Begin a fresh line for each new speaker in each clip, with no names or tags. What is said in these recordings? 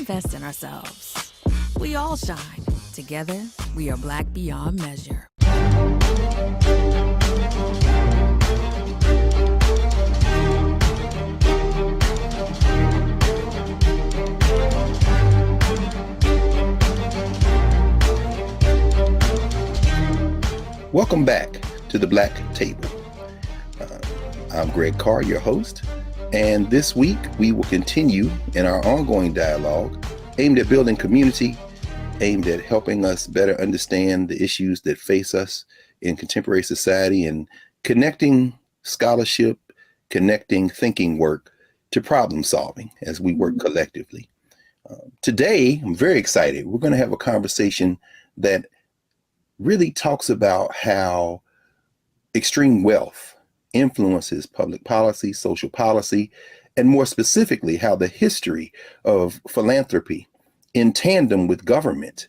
invest in ourselves. We all shine. Together, we are Black beyond measure.
Welcome back to the Black Table. I'm Greg Carr, your host, and this week we will continue in our ongoing dialogue aimed at building community, aimed at helping us better understand the issues that face us in contemporary society and connecting scholarship, connecting thinking work to problem solving as we work collectively. Today, I'm very excited. We're going to have a conversation that really talks about how extreme wealth influences public policy, social policy, and more specifically, how the history of philanthropy in tandem with government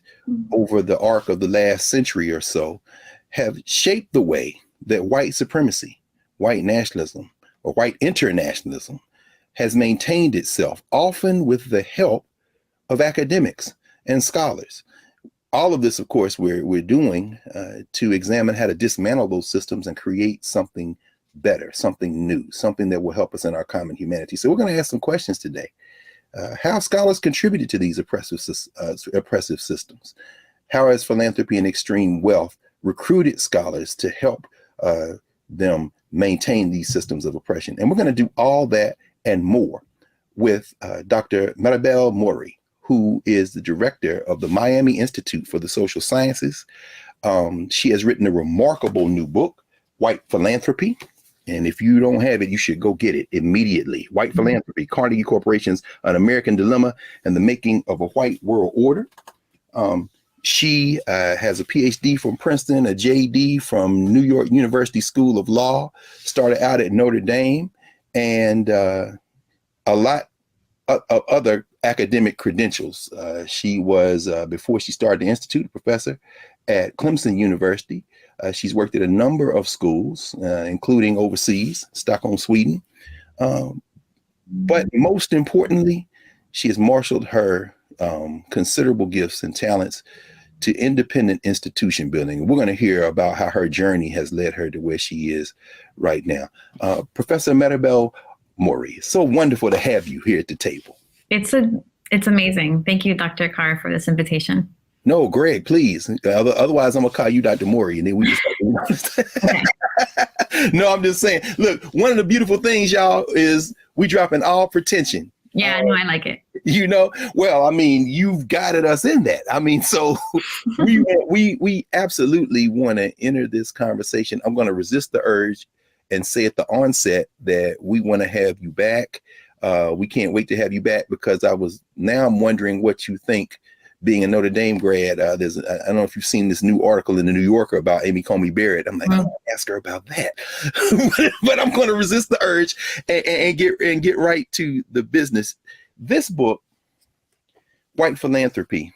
over the arc of the last century or so have shaped the way that white supremacy, white nationalism, or white internationalism has maintained itself, often with the help of academics and scholars. All of this, of course, we're doing to examine how to dismantle those systems and create something better, something new, something that will help us in our common humanity. So we're going to ask some questions today. How have scholars contributed to these oppressive systems? How has philanthropy and extreme wealth recruited scholars to help them maintain these systems of oppression? And we're going to do all that and more with Dr. Maribel Morey, who is the director of the Miami Institute for the Social Sciences. She has written a remarkable new book, White Philanthropy. And if you don't have it, you should go get it immediately. White Philanthropy, Carnegie Corporation's An American Dilemma and the Making of a White World Order. She has a PhD from Princeton, a JD from New York University School of Law, started out at Notre Dame, and a lot of other academic credentials. She was, before she started the Institute, a professor at Clemson University. She's worked at a number of schools, including overseas, Stockholm, Sweden. But most importantly, she has marshaled her considerable gifts and talents to independent institution building. We're going to hear about how her journey has led her to where she is right now. Professor Maribel Morey, it's so wonderful to have you here at the table.
It's amazing. Thank you, Dr. Carr, for this invitation.
No, Greg, please. Otherwise, I'm going to call you Dr. Morey, and then we just No, I'm just saying, look, one of the beautiful things, y'all, is we dropping all pretension.
Yeah, no, I like it.
You know, well, I mean, you've guided us in that. I mean, so we absolutely want to enter this conversation. I'm going to resist the urge and say at the onset that we want to have you back. We can't wait to have you back because I'm wondering what you think. Being a Notre Dame grad, I don't know if you've seen this new article in the New Yorker about Amy Comey Barrett. I'm like, I want to ask her about that, but I'm going to resist the urge and get right to the business. This book, White Philanthropy,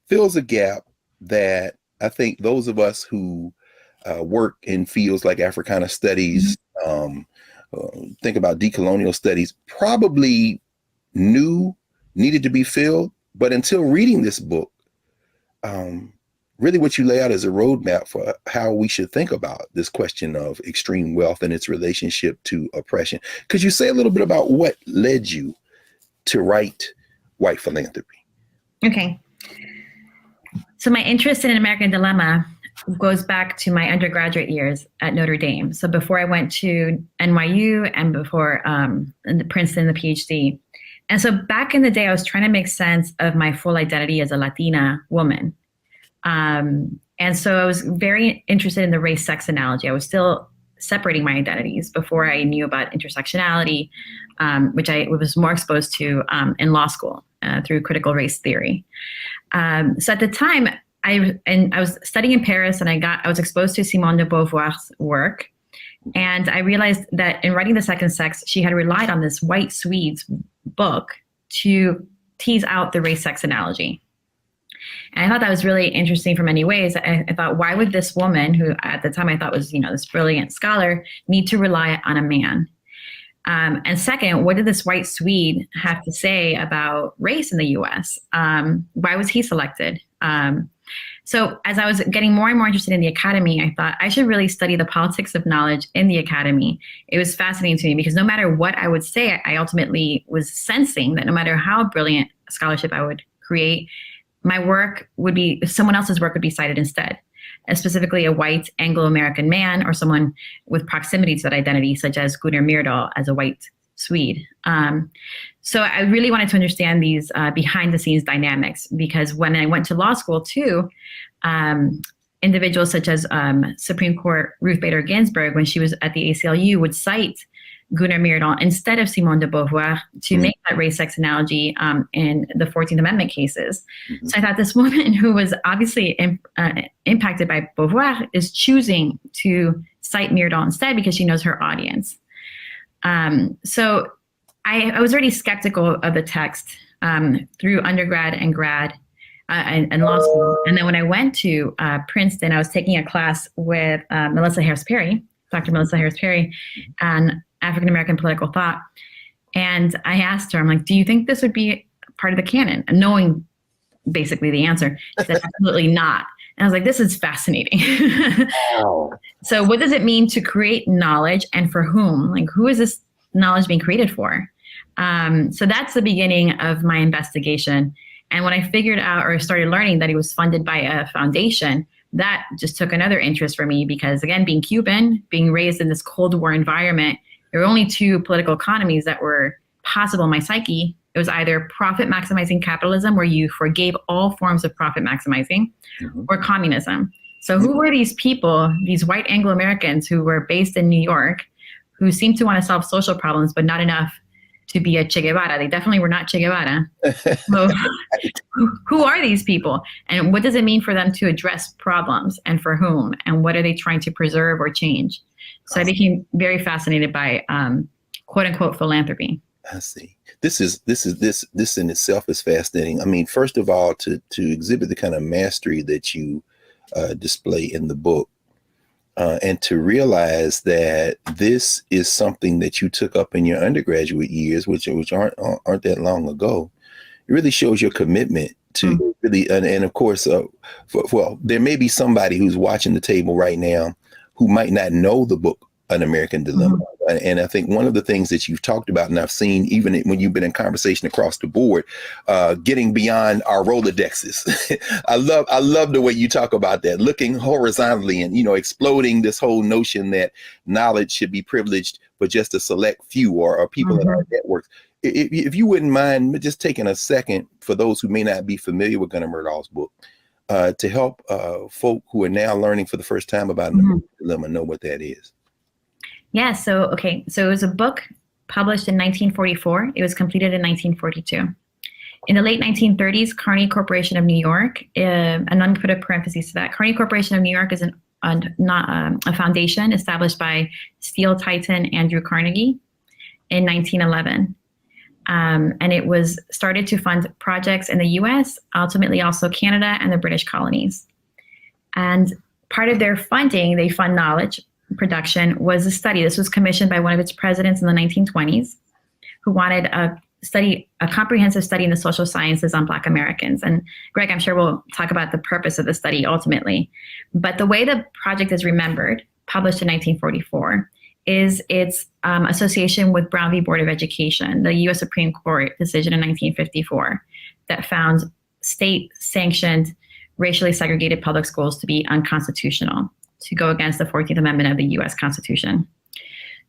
fills a gap that I think those of us who work in fields like Africana studies, think about decolonial studies, probably needed to be filled. But until reading this book, really what you lay out is a roadmap for how we should think about this question of extreme wealth and its relationship to oppression. Could you say a little bit about what led you to write White Philanthropy?
Okay. So my interest in An American Dilemma goes back to my undergraduate years at Notre Dame. So before I went to NYU and before Princeton, the PhD. And so back in the day, I was trying to make sense of my full identity as a Latina woman. And so I was very interested in the race-sex analogy. I was still separating my identities before I knew about intersectionality, which I was more exposed to in law school through critical race theory. So at the time, I was studying in Paris, and I was exposed to Simone de Beauvoir's work. And I realized that in writing The Second Sex, she had relied on this white Swedes book to tease out the race-sex analogy. And I thought that was really interesting for many ways. I thought, why would this woman, who at the time I thought was, this brilliant scholar, need to rely on a man? And second, what did this white Swede have to say about race in the US? Why was he selected? So as I was getting more and more interested in the academy, I thought I should really study the politics of knowledge in the academy. It was fascinating to me because no matter what I would say, I ultimately was sensing that no matter how brilliant scholarship I would create, my work would be, someone else's work would be cited instead, specifically a white Anglo-American man or someone with proximity to that identity, such as Gunnar Myrdal as a white Swede. So I really wanted to understand these behind the scenes dynamics, because when I went to law school too, individuals such as Supreme Court Ruth Bader Ginsburg, when she was at the ACLU, would cite Gunnar Myrdal instead of Simone de Beauvoir to make that race-sex analogy in the 14th Amendment cases. So I thought this woman who was obviously impacted by Beauvoir is choosing to cite Myrdal instead because she knows her audience. So I was already skeptical of the text through undergrad and grad and law school. And then when I went to Princeton, I was taking a class with Melissa Harris Perry, Dr. Melissa Harris Perry, on African-American political thought. And I asked her, I'm like, do you think this would be part of the canon? And knowing basically the answer, she said, absolutely not. And I was like, this is fascinating.
Wow.
So what does it mean to create knowledge, and for whom? Like, who is this knowledge being created for? So that's the beginning of my investigation. And when I figured out or started learning that it was funded by a foundation, that just took another interest for me, because again, being Cuban, being raised in this Cold War environment, there were only two political economies that were possible in my psyche. It was either profit maximizing capitalism, where you forgave all forms of profit maximizing, or communism. So who were these people, these white Anglo-Americans who were based in New York, who seemed to want to solve social problems, but not enough to be a Che Guevara? They definitely were not Che Guevara. So who are these people? And what does it mean for them to address problems, and for whom? And what are they trying to preserve or change? So I became very fascinated by quote unquote philanthropy.
I see. This in itself is fascinating. I mean, first of all, to exhibit the kind of mastery that you display in the book, and to realize that this is something that you took up in your undergraduate years, which aren't that long ago. It really shows your commitment to really, and of course, well, there may be somebody who's watching the table right now who might not know the book, An American Dilemma. And I think one of the things that you've talked about, and I've seen even when you've been in conversation across the board, getting beyond our Rolodexes. I love the way you talk about that, looking horizontally and, exploding this whole notion that knowledge should be privileged for just a select few or people in our networks. If you wouldn't mind just taking a second for those who may not be familiar with Gunnar Myrdal's book, to help folk who are now learning for the first time about An American Dilemma know what that is.
Yeah, so it was a book published in 1944. It was completed in 1942. In the late 1930s, Carnegie Corporation of New York, and I'm going to put a parenthesis to that. Carnegie Corporation of New York is a foundation established by steel titan Andrew Carnegie in 1911. And it was started to fund projects in the US, ultimately also Canada and the British colonies. And part of their funding, they fund knowledge production, was a study. This was commissioned by one of its presidents in the 1920s, who wanted a comprehensive study in the social sciences on Black Americans. And Greg, I'm sure we'll talk about the purpose of the study ultimately. But the way the project is remembered, published in 1944, is its association with Brown v. Board of Education, the US Supreme Court decision in 1954 that found state-sanctioned, racially segregated public schools to be unconstitutional, to go against the 14th Amendment of the US Constitution.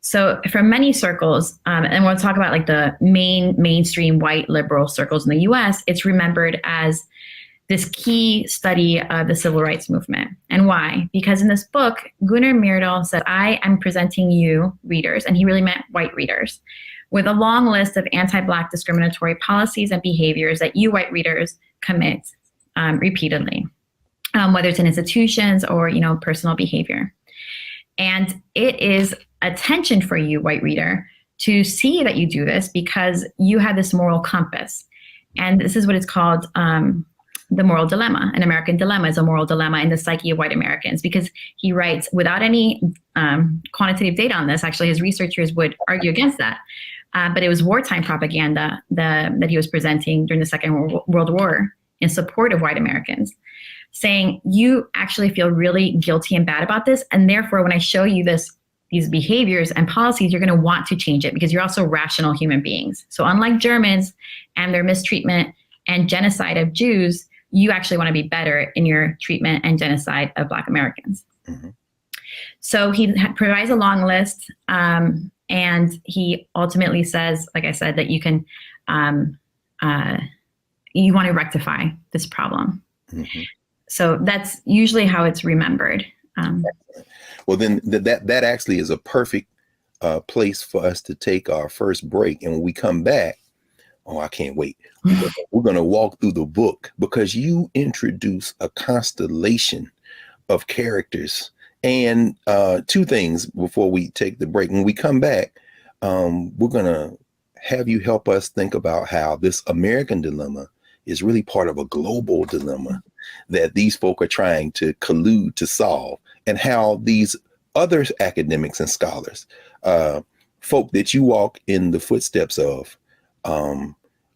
So from many circles, and we'll talk about like the mainstream white liberal circles in the US, it's remembered as this key study of the civil rights movement. And why? Because in this book, Gunnar Myrdal said, I am presenting you readers, and he really meant white readers, with a long list of anti-Black discriminatory policies and behaviors that you white readers commit repeatedly. Whether it's in institutions or, personal behavior. And it is a tension for you, white reader, to see that you do this because you have this moral compass. And this is what it's called, the moral dilemma. An American dilemma is a moral dilemma in the psyche of white Americans, because he writes without any quantitative data on this. Actually, his researchers would argue against that. But it was wartime propaganda that he was presenting during the Second World War in support of white Americans, saying, you actually feel really guilty and bad about this. And therefore, when I show you these behaviors and policies, you're going to want to change it because you're also rational human beings. So unlike Germans and their mistreatment and genocide of Jews, you actually want to be better in your treatment and genocide of Black Americans. Mm-hmm. So he provides a long list, and he ultimately says, like I said, that you can, you want to rectify this problem. Mm-hmm. So that's usually how it's remembered.
Well, then that actually is a perfect place for us to take our first break. And when we come back, oh, I can't wait. We're going to walk through the book, because you introduce a constellation of characters. And two things before we take the break. When we come back, we're going to have you help us think about how this American dilemma is really part of a global dilemma that these folk are trying to collude to solve, and how these other academics and scholars, folk that you walk in the footsteps of,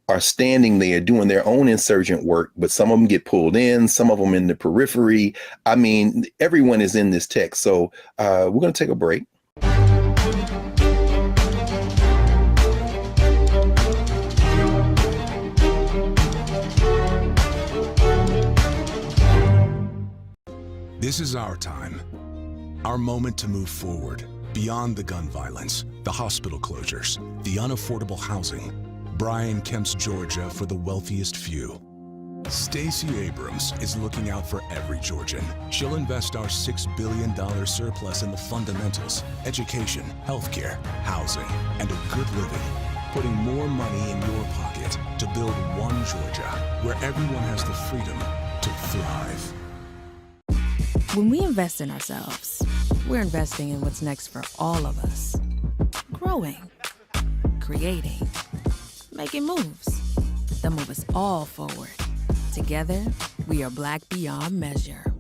are standing there doing their own insurgent work, but some of them get pulled in, some of them in the periphery. I mean, everyone is in this text. So we're going to take a break.
This is our time, our moment to move forward, beyond the gun violence, the hospital closures, the unaffordable housing. Brian Kemp's Georgia for the wealthiest few. Stacey Abrams is looking out for every Georgian. She'll invest our $6 billion surplus in the fundamentals, education, healthcare, housing, and a good living, putting more money in your pocket to build one Georgia where everyone has the freedom to thrive.
When we invest in ourselves, we're investing in what's next for all of us. Growing, creating, making moves that move us all forward. Together, we are Black beyond measure.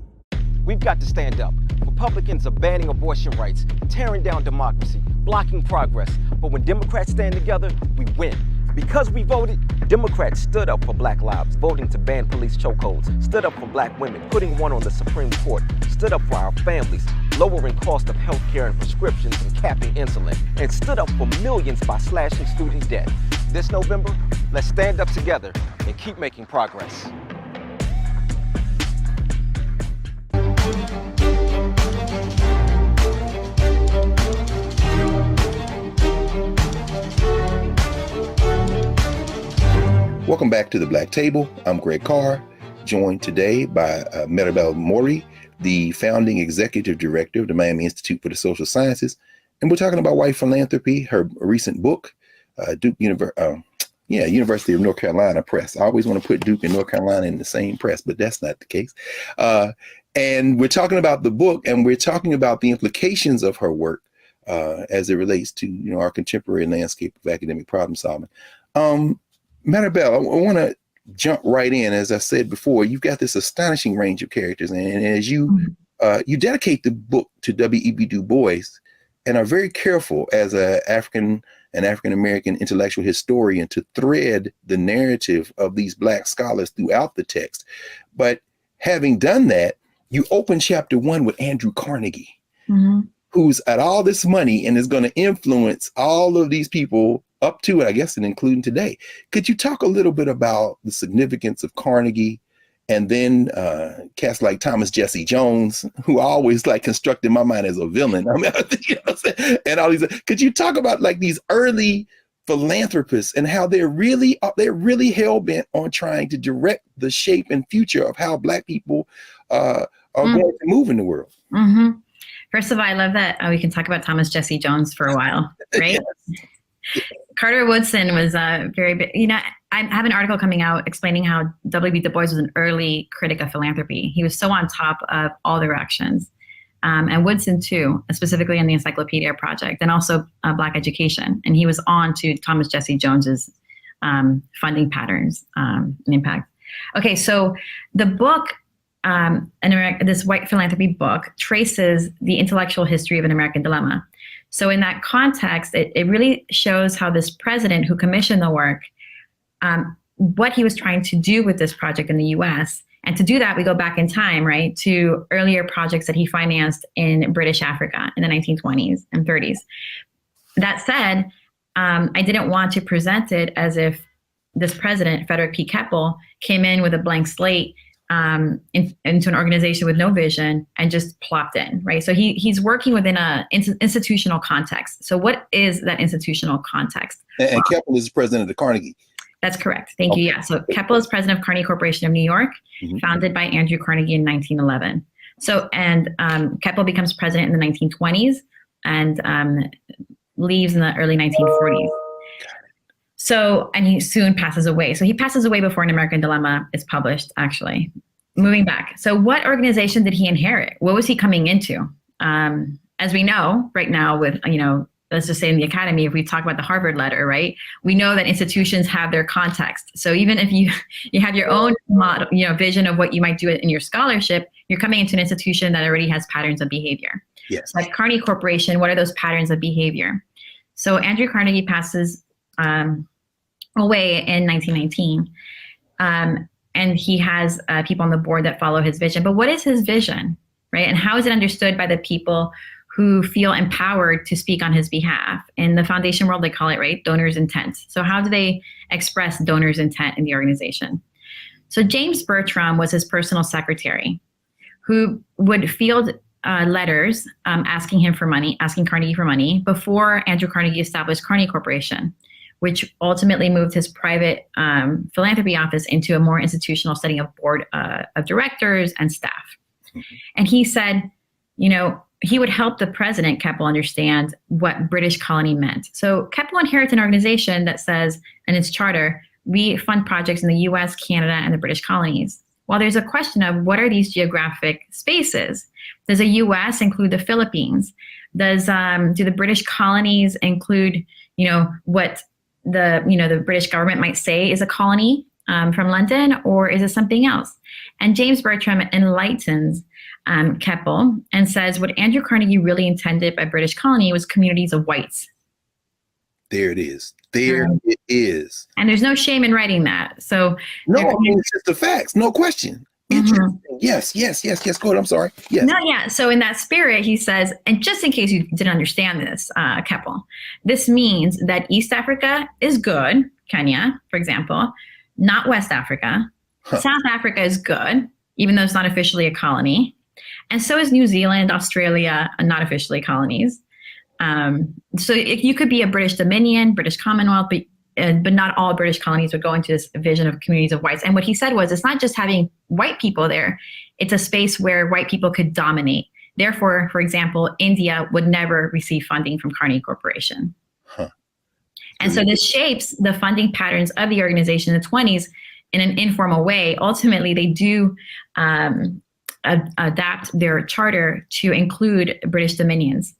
We've got to stand up. Republicans are banning abortion rights, tearing down democracy, blocking progress. But when Democrats stand together, we win. Because we voted, Democrats stood up for Black lives, voting to ban police chokeholds, stood up for Black women, putting one on the Supreme Court, stood up for our families, lowering cost of health care and prescriptions and capping insulin, and stood up for millions by slashing student debt. This November, let's stand up together and keep making progress.
Welcome back to the Black Table. I'm Greg Carr, joined today by Maribel Morey, the founding executive director of the Miami Institute for the Social Sciences. And we're talking about white philanthropy, her recent book, University of North Carolina Press. I always want to put Duke and North Carolina in the same press, but that's not the case. And we're talking about the book, and we're talking about the implications of her work as it relates to our contemporary landscape of academic problem solving. Maribel, I want to jump right in. As I said before, you've got this astonishing range of characters, and as you dedicate the book to W.E.B. Du Bois, and are very careful as an African-American intellectual historian to thread the narrative of these Black scholars throughout the text. But having done that, you open chapter 1 with Andrew Carnegie, who's at all this money and is going to influence all of these people up to it, I guess, and including today. Could you talk a little bit about the significance of Carnegie, and then cats like Thomas Jesse Jones, who I always construct in my mind as a villain? I mean, and all these. Could you talk about these early philanthropists and how they're really hell bent on trying to direct the shape and future of how Black people are going to move in the world? Mm-hmm.
First of all, I love that we can talk about Thomas Jesse Jones for a while, right? Yes. Carter Woodson was very big. I have an article coming out explaining how W.B. Du Bois was an early critic of philanthropy. He was so on top of all directions. And Woodson too, specifically in the Encyclopedia Project, and also Black education. And he was on to Thomas Jesse Jones's funding patterns and impact. Okay, so the book, this White Philanthropy book, traces the intellectual history of an American dilemma. So in that context, it really shows how this president who commissioned the work, what he was trying to do with this project in the US. And to do that, we go back in time, right, to earlier projects that he financed in British Africa in the 1920s and 30s. That said, I didn't want to present it as if this president, Frederick P. Keppel, came in with a blank slate into an organization with no vision and just plopped in, right? So he's working within an institutional context. So what is that institutional context?
And Keppel is president of the Carnegie.
That's correct. Thank you. Yeah. So Keppel is president of Carnegie Corporation of New York, founded by Andrew Carnegie in 1911. So, and Keppel becomes president in the 1920s and leaves in the early 1940s. So, and he soon passes away. So he passes away before An American Dilemma is published, actually. Moving back. So what organization did he inherit? What was he coming into? As we know right now with, let's just say in the academy, if we talk about the Harvard letter, right? We know that institutions have their context. So even if you have your own model, vision of what you might do in your scholarship, you're coming into an institution that already has patterns of behavior.
Yes.
Like Carnegie Corporation, what are those patterns of behavior? So Andrew Carnegie passes away in 1919. And he has people on the board that follow his vision. But what is his vision, right? And how is it understood by the people who feel empowered to speak on his behalf? In the foundation world, they call it, right, donor's intent. So how do they express donor's intent in the organization? So James Bertram was his personal secretary who would field letters asking Carnegie for money before Andrew Carnegie established Carnegie Corporation, which ultimately moved his private philanthropy office into a more institutional setting of board of directors and staff. And he said, he would help the president, Keppel, understand what British colony meant. So Keppel inherits an organization that says in its charter, we fund projects in the US, Canada, and the British colonies. Well, there's a question of what are these geographic spaces? Does the US include the Philippines? Do the British colonies include, what the British government might say is a colony from London, or is it something else? And James Bertram enlightens Keppel and says what Andrew Carnegie really intended by British colony was communities of whites.
There it is. It is.
And there's no shame in writing that. So
it's just the facts, no question. Interesting. Yes. Go ahead. I'm sorry. Yes.
No, yeah. So in that spirit, he says, and just in case you didn't understand this, Keppel, this means that East Africa is good, Kenya, for example, not West Africa. South Africa is good, even though it's not officially a colony. And so is New Zealand, Australia, not officially colonies. So you could be a British Dominion, British Commonwealth, but not all British colonies would go into this vision of communities of whites. And what he said was, it's not just having white people there, it's a space where white people could dominate. Therefore, for example, India would never receive funding from Carnegie Corporation. And so this shapes the funding patterns of the organization in the 20s in an informal way. Ultimately, they do adapt their charter to include British dominions,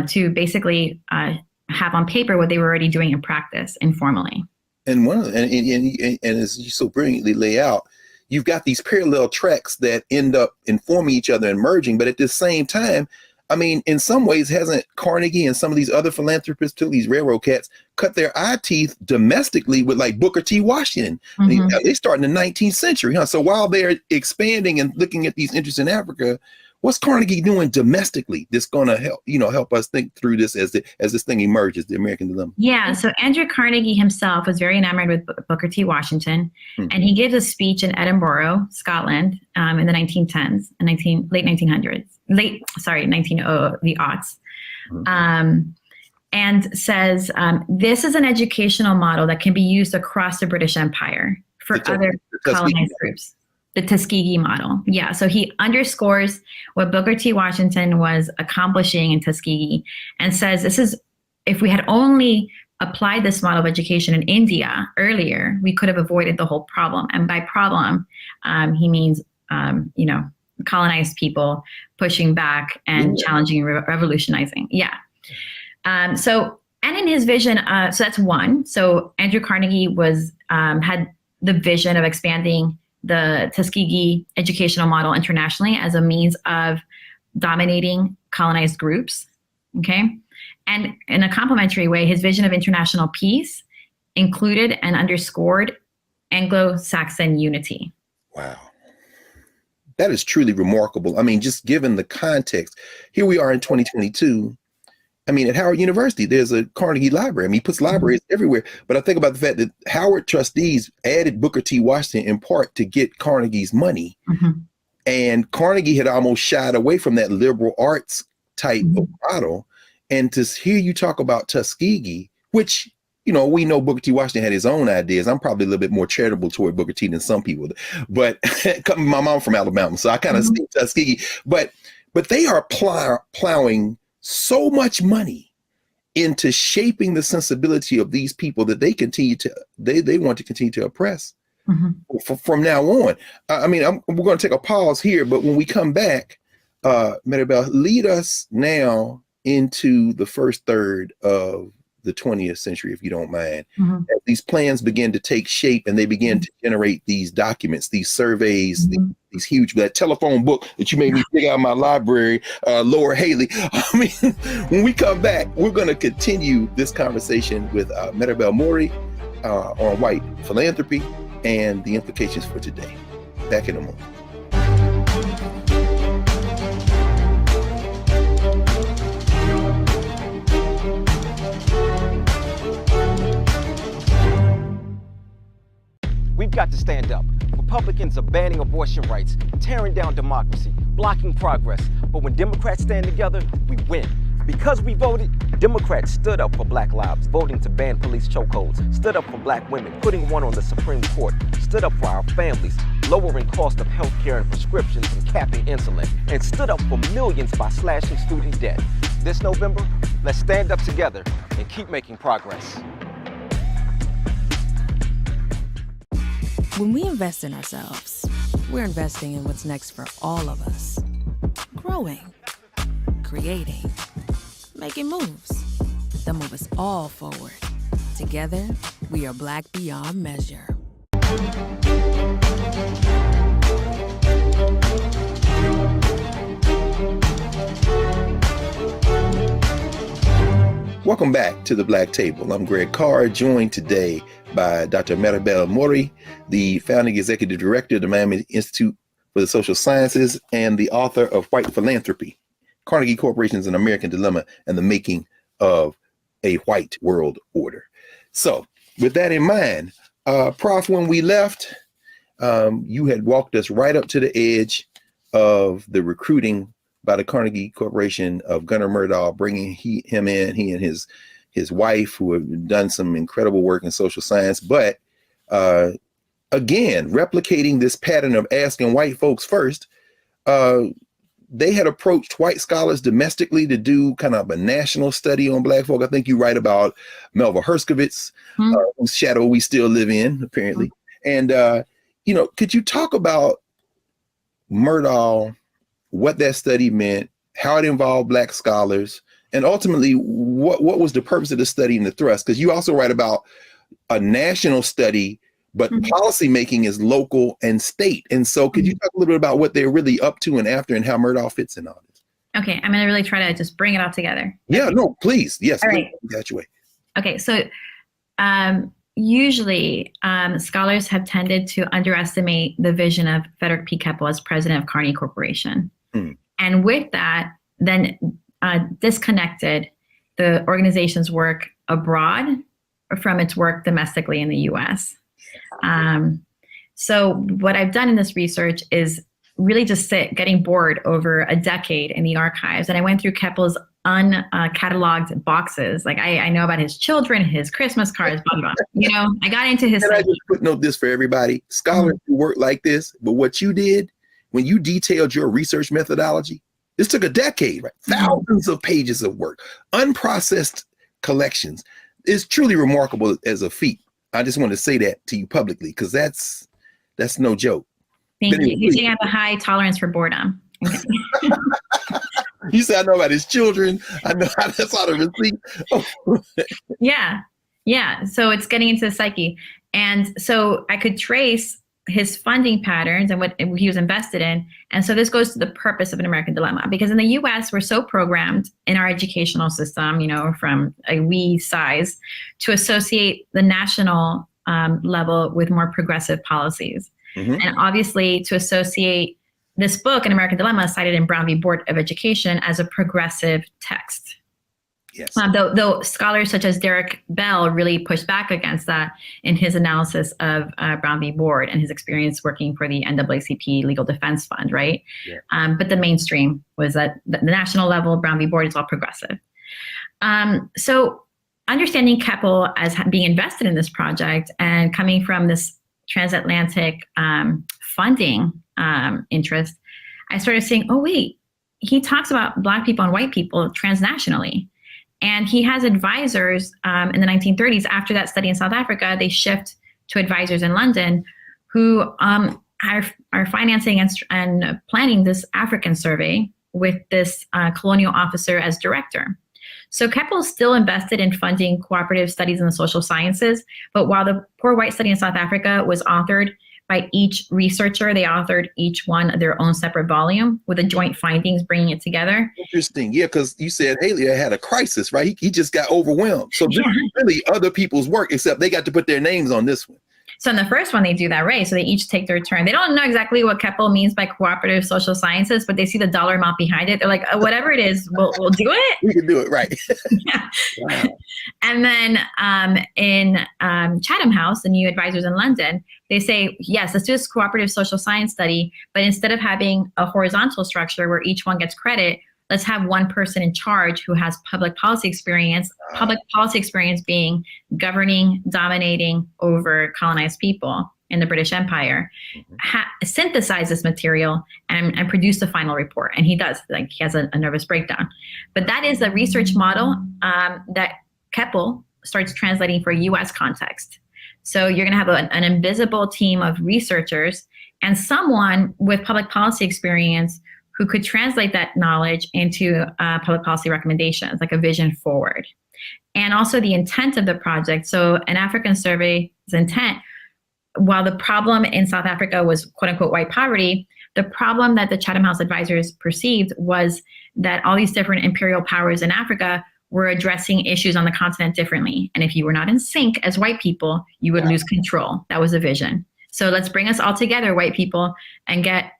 to basically have on paper what they were already doing in practice informally.
And and as you so brilliantly lay out, you've got these parallel tracks that end up informing each other and merging. But at the same time, I mean, in some ways, hasn't Carnegie and some of these other philanthropists too, these railroad cats, cut their eye teeth domestically with like Booker T. Washington? They start in the 19th century, huh? So while they're expanding and looking at these interests in Africa, what's Carnegie doing domestically that's going to help us think through this as this thing emerges, the American Dilemma? Yeah.
So Andrew Carnegie himself was very enamored with Booker T. Washington, and he gives a speech in Edinburgh, Scotland, in the 1910s, late 1900s, the aughts, and says this is an educational model that can be used across the British Empire for other colonized groups. The Tuskegee model. Yeah. So he underscores what Booker T. Washington was accomplishing in Tuskegee and says if we had only applied this model of education in India earlier, we could have avoided the whole problem. And by problem, he means, colonized people pushing back and challenging, revolutionizing. Yeah. And in his vision, so that's one. So Andrew Carnegie had the vision of expanding the Tuskegee educational model internationally as a means of dominating colonized groups. Okay. And in a complementary way, his vision of international peace included and underscored Anglo-Saxon unity.
Wow. That is truly remarkable. I mean, just given the context, here we are in 2022. I mean, at Howard University, there's a Carnegie Library. I mean, he puts libraries everywhere. But I think about the fact that Howard trustees added Booker T. Washington in part to get Carnegie's money. And Carnegie had almost shied away from that liberal arts type of model. And to hear you talk about Tuskegee, which, you know, we know Booker T. Washington had his own ideas. I'm probably a little bit more charitable toward Booker T than some people. But my mom from Alabama, so I kind of see Tuskegee. But they are plowing so much money into shaping the sensibility of these people that they want to continue to oppress from now on. I mean, we're going to take a pause here, but when we come back, Maribel, lead us now into the first third of the 20th century, if you don't mind. As these plans begin to take shape and they begin to generate these documents, these surveys, these huge, that telephone book that you made me dig out of my library, Laura Haley. I mean, when we come back, we're going to continue this conversation with Maribel Morey on white philanthropy and the implications for today. Back in a moment.
We've got to stand up. Republicans are banning abortion rights, tearing down democracy, blocking progress. But when Democrats stand together, we win. Because we voted, Democrats stood up for Black lives, voting to ban police chokeholds, stood up for Black women, putting one on the Supreme Court, stood up for our families, lowering cost of health care and prescriptions and capping insulin, and stood up for millions by slashing student debt. This November, let's stand up together and keep making progress.
When we invest in ourselves, we're investing in what's next for all of us. Growing, creating, making moves that move us all forward. Together, we are Black beyond measure.
Welcome back to the Black Table. I'm Greg Carr, joined today by Dr. Maribel Morey, the founding executive director of the Miami Institute for the Social Sciences and the author of White Philanthropy, Carnegie Corporation's An American Dilemma and the Making of a White World Order. So with that in mind, Prof, when we left, you had walked us right up to the edge of the recruiting by the Carnegie Corporation of Gunnar Myrdal, bringing him in, he and his wife, who have done some incredible work in social science, but again, replicating this pattern of asking white folks first, they had approached white scholars domestically to do kind of a national study on Black folk. I think you write about Melva Herskovits, whose shadow we still live in, apparently. And, could you talk about Myrdal, what that study meant, how it involved Black scholars, and ultimately what was the purpose of the study and the thrust? Because you also write about a national study, but policy making is local and state. And so could you talk a little bit about what they're really up to and after and how Myrdal fits in all this?
Okay, I'm going to really try to just bring it all together.
Yeah, no, please. Yes.
All right.
That way.
Okay, so usually scholars have tended to underestimate the vision of Frederick P. Keppel as president of Carnegie Corporation. And with that, then disconnected the organization's work abroad from its work domestically in the US. So what I've done in this research is really just getting bored over a decade in the archives. And I went through Keppel's uncatalogued boxes. Like I know about his children, his Christmas cards, blah, blah, blah. I got into his—
Can I just footnote this for everybody? Scholars who work like this, but what you did, when you detailed your research methodology, this took a decade, right? Thousands of pages of work, unprocessed collections. It's truly remarkable as a feat. I just want to say that to you publicly, because that's no joke.
Thank you. You think I have a high tolerance for boredom. Okay.
You said I know about his children. I know how that's out of receipt.
Yeah. So it's getting into the psyche. And so I could trace his funding patterns and what he was invested in. And so this goes to the purpose of An American Dilemma, because in the US, we're so programmed in our educational system, from a wee size, to associate the national level with more progressive policies. Mm-hmm. And obviously to associate this book, An American Dilemma, cited in Brown v. Board of Education, as a progressive text.
Yes.
Though scholars such as Derek Bell really pushed back against that in his analysis of Brown v. Board and his experience working for the NAACP Legal Defense Fund, right? Yeah. But the mainstream was that the national level, Brown v. Board is all progressive. So understanding Keppel as being invested in this project and coming from this transatlantic funding interest, I started saying, oh, wait, he talks about Black people and white people transnationally. And he has advisors in the 1930s. After that study in South Africa, they shift to advisors in London who are financing and planning this African survey with this colonial officer as director. So Keppel is still invested in funding cooperative studies in the social sciences. But while the Poor White Study in South Africa was authored by each researcher, they authored each one their own separate volume with the joint findings, bringing it together.
Interesting. Yeah, because you said Haley had a crisis, right? He just got overwhelmed. So this is really other people's work, except they got to put their names on this one.
So in the first one, they do that, right? So they each take their turn. They don't know exactly what Keppel means by cooperative social sciences, but they see the dollar amount behind it. They're like, whatever it is, we'll do it.
We can do it, right?
Yeah. Wow. And then in Chatham House, the new advisors in London, they say, yes, let's do this cooperative social science study, but instead of having a horizontal structure where each one gets credit, let's have one person in charge who has public policy experience being governing, dominating over colonized people in the British Empire, synthesize this material and produce the final report. And he does, he has a nervous breakdown. But that is a research model that Keppel starts translating for US context. So you're gonna have an invisible team of researchers and someone with public policy experience who could translate that knowledge into public policy recommendations, like a vision forward. And also the intent of the project. So an African survey's intent, while the problem in South Africa was quote unquote white poverty, the problem that the Chatham House advisors perceived was that all these different imperial powers in Africa were addressing issues on the continent differently. And if you were not in sync as white people, you would lose control. That was the vision. So let's bring us all together, white people, and get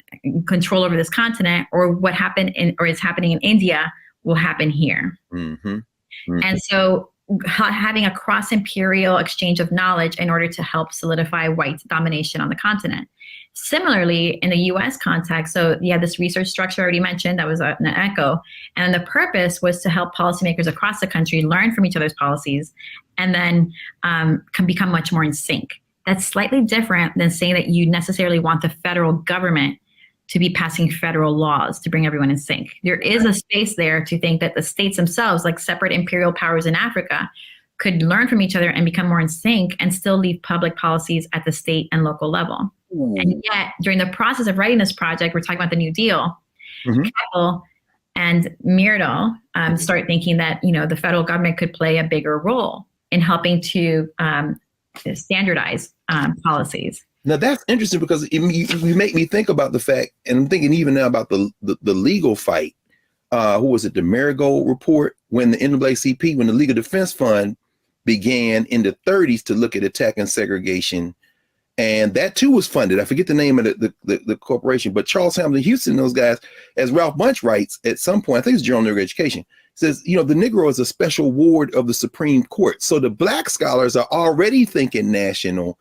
control over this continent, or what happened or is happening in India will happen here. Mm-hmm. Mm-hmm. And so having a cross-imperial exchange of knowledge in order to help solidify white domination on the continent. Similarly, in the US context, so you have this research structure I already mentioned that was an echo, and the purpose was to help policymakers across the country learn from each other's policies and then can become much more in sync. That's slightly different than saying that you necessarily want the federal government to be passing federal laws to bring everyone in sync. There is a space there to think that the states themselves, like separate imperial powers in Africa, could learn from each other and become more in sync and still leave public policies at the state and local level. Ooh. And yet, during the process of writing this project, we're talking about the New Deal, Keppel and Myrdal start thinking that the federal government could play a bigger role in helping to standardize policies.
Now that's interesting because you make me think about the fact, and I'm thinking even now about the legal fight. Who was it? The Marigold Report, when the NAACP, when the Legal Defense Fund began in the 30s to look at attacking segregation, and that too was funded. I forget the name of the corporation, but Charles Hamilton Houston, those guys, as Ralph Bunche writes at some point, I think it's Journal of Negro Education, says, the Negro is a special ward of the Supreme Court. So the Black scholars are already thinking national,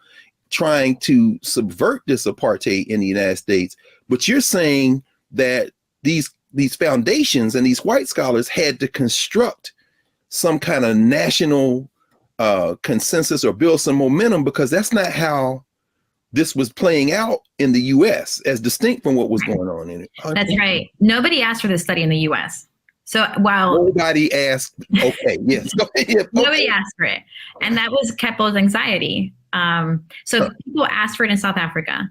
trying to subvert this apartheid in the United States. But you're saying that these foundations and these white scholars had to construct some kind of national consensus or build some momentum, because that's not how this was playing out in the US, as distinct from what was going on in it.
That's right. Nobody asked for this study in the US. So while
nobody asked, okay, yes.
Nobody asked for it. And that was Keppel's anxiety. So people asked for it in South Africa,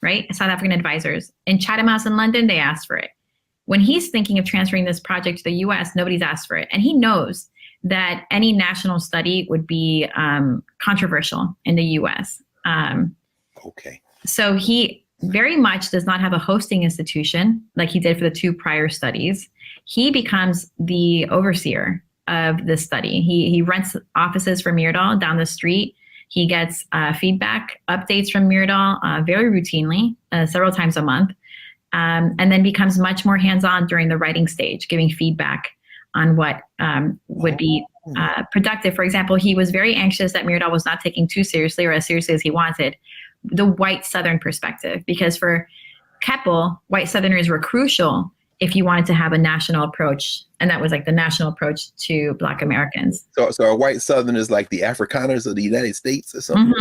right? South African advisors. In Chatham House in London, they asked for it. When he's thinking of transferring this project to the US, nobody's asked for it. And he knows that any national study would be controversial in the US.
Okay.
So he very much does not have a hosting institution like he did for the 2 prior studies. He becomes the overseer of this study. He rents offices for Myrdal down the street. He gets feedback, updates from Myrdal very routinely, several times a month, and then becomes much more hands-on during the writing stage, giving feedback on what would be productive. For example, he was very anxious that Myrdal was not taking too seriously or as seriously as he wanted the white Southern perspective, because for Keppel, white Southerners were crucial if you wanted to have a national approach, and that was like the national approach to Black Americans.
So a white Southern is like the Afrikaners of the United States or something?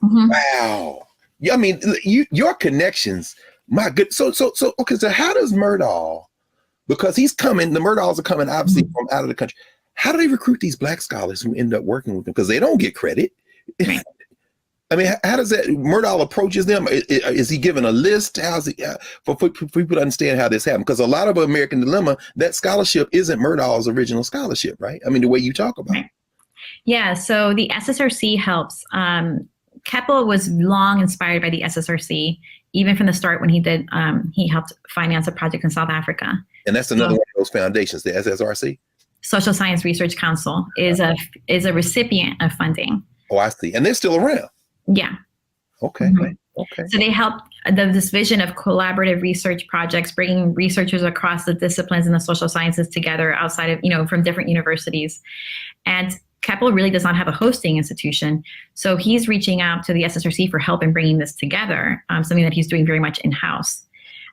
Mm-hmm. Mm-hmm.
Wow. Yeah, I mean, your connections, my good. So okay, so how does Myrdal, because the Myrdals are coming obviously from out of the country, how do they recruit these Black scholars who end up working with them? Because they don't get credit. I mean, how does that, Myrdal approaches them? Is he given a list? How's he, for people to understand how this happened? Because a lot of American Dilemma, that scholarship isn't Myrdal's original scholarship, right? I mean, the way you talk about it.
Yeah, so the SSRC helps. Keppel was long inspired by the SSRC, even from the start when he helped finance a project in South Africa.
And that's another one of those foundations, the SSRC? Social
Science Research Council is a recipient of funding.
Oh, I see. And they're still around.
Yeah.
Okay.
Mm-hmm.
Okay.
So they help this vision of collaborative research projects, bringing researchers across the disciplines and the social sciences together outside of, from different universities. And Keppel really does not have a hosting institution. So he's reaching out to the SSRC for help in bringing this together, something that he's doing very much in-house.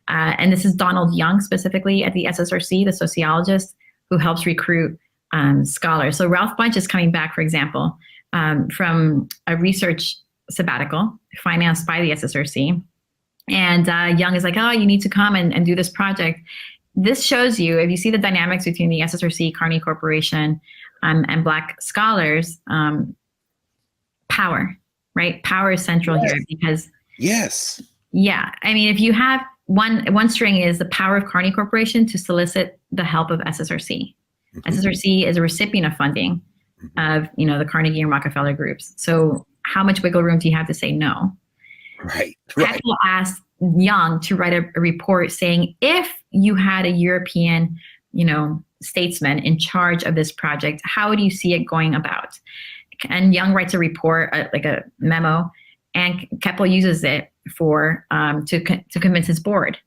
And this is Donald Young specifically at the SSRC, the sociologist who helps recruit scholars. So Ralph Bunche is coming back, for example, from a research sabbatical financed by the SSRC. And Young is like, oh, you need to come and do this project. This shows you, if you see the dynamics between the SSRC, Carnegie Corporation, and Black scholars, power, right? Power is central here because...
Yes.
Yeah. I mean, if you have one string is the power of Carnegie Corporation to solicit the help of SSRC. Mm-hmm. SSRC is a recipient of funding of, the Carnegie and Rockefeller groups. So how much wiggle room do you have to say no?
Right.
Keppel asked Young to write a report saying, if you had a European, statesman in charge of this project, how would you see it going about? And Young writes a report, like a memo, and Keppel uses it for to convince his board.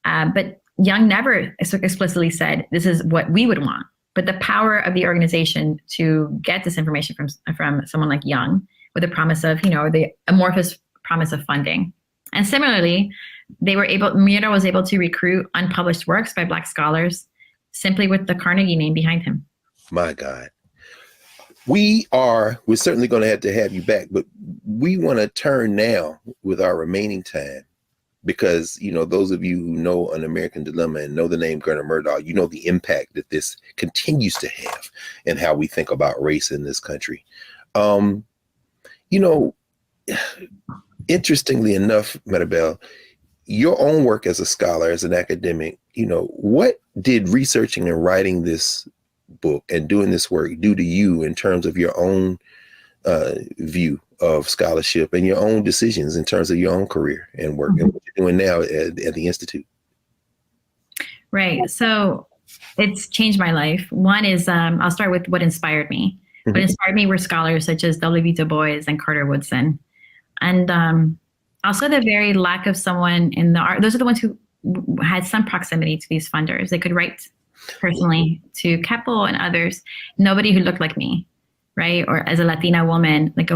But Young never explicitly said, this is what we would want. But the power of the organization to get this information from someone like Young with the promise of, the amorphous promise of funding. And similarly, Myrdal was able to recruit unpublished works by Black scholars simply with the Carnegie name behind him.
My God. We're certainly going to have you back, but we want to turn now with our remaining time because, those of you who know An American Dilemma and know the name Gunnar Myrdal, you know the impact that this continues to have and how we think about race in this country. Interestingly enough, Maribel, your own work as a scholar, as an academic, what did researching and writing this book and doing this work do to you in terms of your own view of scholarship and your own decisions in terms of your own career and work and what you're doing now at the Institute?
Right. So it's changed my life. One is, I'll start with what inspired me. What inspired me were scholars such as W. Du Bois and Carter Woodson. And also the very lack of someone in the art. Those are the ones who had some proximity to these funders. They could write personally to Keppel and others. Nobody who looked like me, right? Or as a Latina woman, like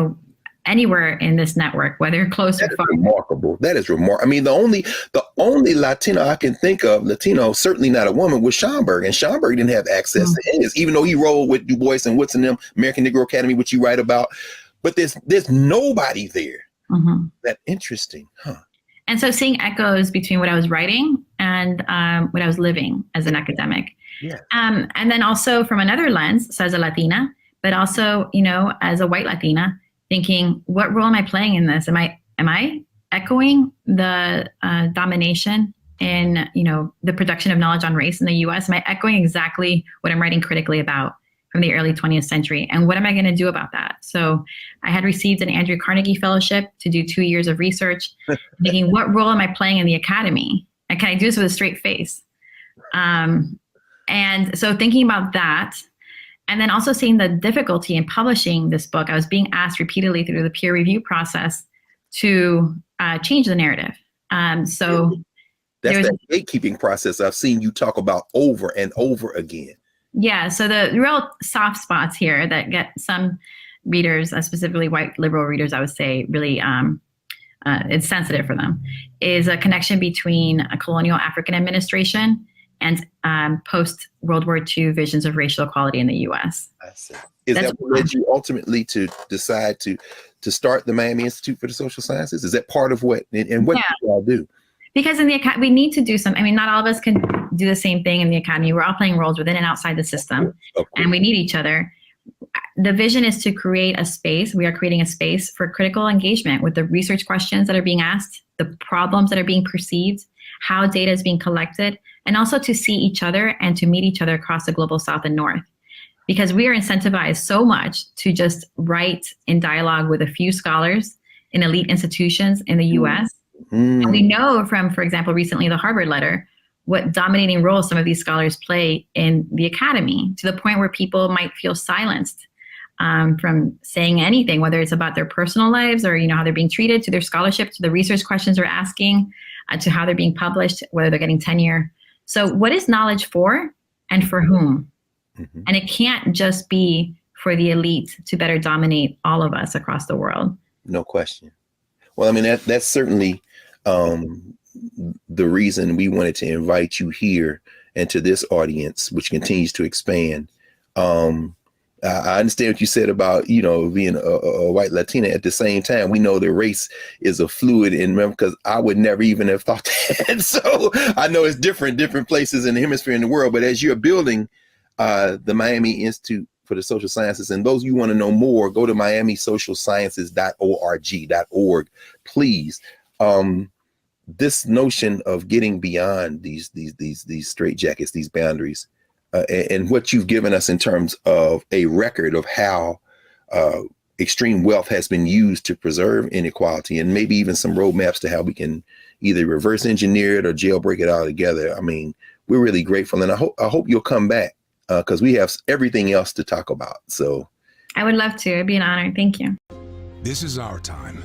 anywhere in this network, whether close or far.
Remarkable. That is remarkable. I mean, the only Latino I can think of, certainly not a woman, was Schomburg. And Schomburg didn't have access to any of this, even though he rolled with Du Bois and Woodson, them, American Negro Academy, which you write about. But there's nobody there. That interesting, huh?
And so seeing echoes between what I was writing and what I was living as an academic.
Yeah.
And then also from another lens, so as a Latina, but also, as a white Latina, thinking, what role am I playing in this? Am I echoing the domination in, the production of knowledge on race in the US? Am I echoing exactly what I'm writing critically about from the early 20th century. And what am I going to do about that? So I had received an Andrew Carnegie Fellowship to do 2 years of research, thinking, what role am I playing in the academy? And can I do this with a straight face? And so thinking about that, and then also seeing the difficulty in publishing this book, I was being asked repeatedly through the peer review process to change the narrative. So
that's that gatekeeping process I've seen you talk about over and over again.
Yeah, so the real soft spots here that get some readers, specifically white liberal readers, I would say, really it's sensitive for them, is a connection between a colonial African administration and post-World War II visions of racial equality in the U.S.
I see. Is that what led you ultimately to decide to start the Miami Institute for the Social Sciences? Is that part of what, and what do you all do?
Because in the we need to do something. I mean, not all of us can do the same thing in the academy. We're all playing roles within and outside the system, and we need each other. The vision is to create a space. We are creating a space for critical engagement with the research questions that are being asked, the problems that are being perceived, how data is being collected, and also to see each other and to meet each other across the global South and North. Because we are incentivized so much to just write in dialogue with a few scholars in elite institutions in the US. And we know from, for example, recently the Harvard letter, what dominating role some of these scholars play in the academy, to the point where people might feel silenced from saying anything, whether it's about their personal lives or how they're being treated, to their scholarship, to the research questions they're asking, to how they're being published, whether they're getting tenure. So what is knowledge for and for whom? And it can't just be for the elite to better dominate all of us across the world.
No question. Well, I mean, that's certainly the reason we wanted to invite you here and to this audience, which continues to expand. I understand what you said about, being a white Latina. At the same time, we know that race is a fluid, and because I would never even have thought that. So I know it's different places in the hemisphere in the world. But as you're building the Miami Institute for the Social Sciences, and those you want to know more, go to miamisocialsciences.org, please. This notion of getting beyond these straitjackets, these boundaries, and what you've given us in terms of a record of how extreme wealth has been used to preserve inequality, and maybe even some roadmaps to how we can either reverse engineer it or jailbreak it altogether. I mean, we're really grateful, and I hope you'll come back because we have everything else to talk about. So
I would love to. It'd be an honor. Thank you.
This is our time,